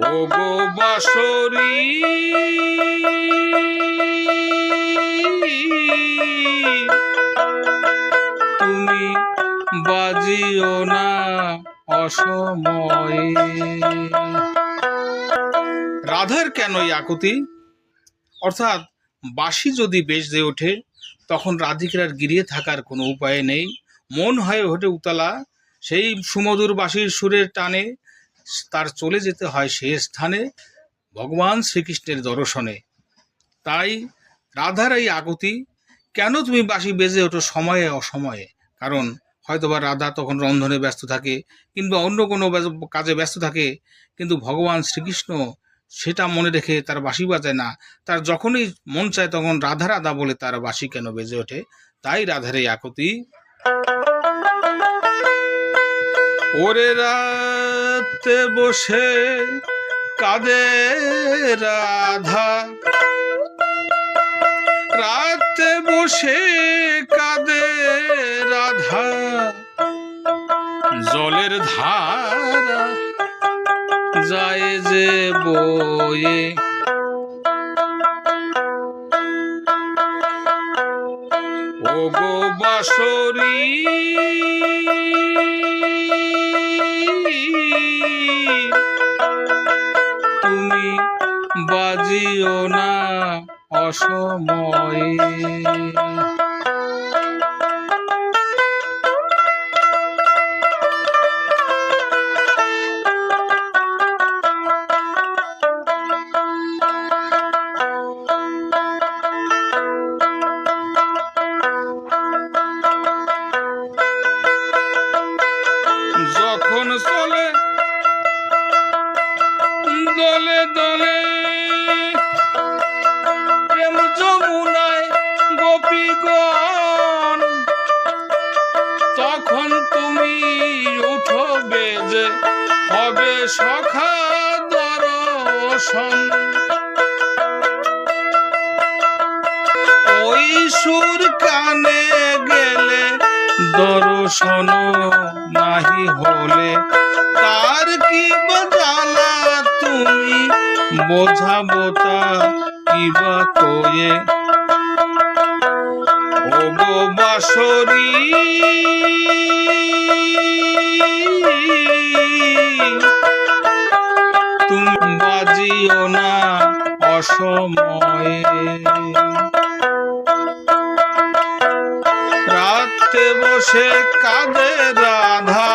ওগো বাঁশরি তুমি বাজিও না অসময়ে। রাধার কেন এই আকুতি? অর্থাৎ বাঁশি যদি বেজে ওঠে তখন রাধিকার গিরিয়ে থাকার কোনো উপায় নেই, মন হয়ে ওঠে উতলা। সেই সুমধুর বাঁশির সুরের টানে তার চলে যেতে হয় সে স্থানে ভগবান শ্রীকৃষ্ণের দর্শনে। তাই রাধার এই আকুতি, কেন তুমি বাঁশি বেজে ওঠো সময়ে অসময়ে? কারণ হয়তোবা রাধা তখন রন্ধনে ব্যস্ত থাকে কিংবা অন্য কোনো কাজে ব্যস্ত থাকে, কিন্তু ভগবান শ্রীকৃষ্ণ সেটা মনে রেখে তার বাঁশি বাজায় না। তার যখনই মন চায় তখন রাধা রাধা বলে তার বাঁশি কেন বেজে ওঠে? তাই রাধার এই আকুতি। ওরে রাতে বসে কাঁদে রাধা, রাতে বসে কাঁদে রাধা, জলের ধারা যায় যে বয়ে। ওগো বাঁশরি তুমি বাজিও না অসময়ে। যখন চলে দলে দলে প্রেম যমুনায় গোপীগণ, তখন তুমি উঠো বেজে হবে সখা দর্শন। ওই সুর কানে গেলে দর্শন নাহি হলে তার কি জ্বালা তুমি বোঝাবো তা কিবা কয়ে। ওগো বাঁশরি তুমি বাজিও না অসময়ে। রাতে বসে কাঁদে রাধা,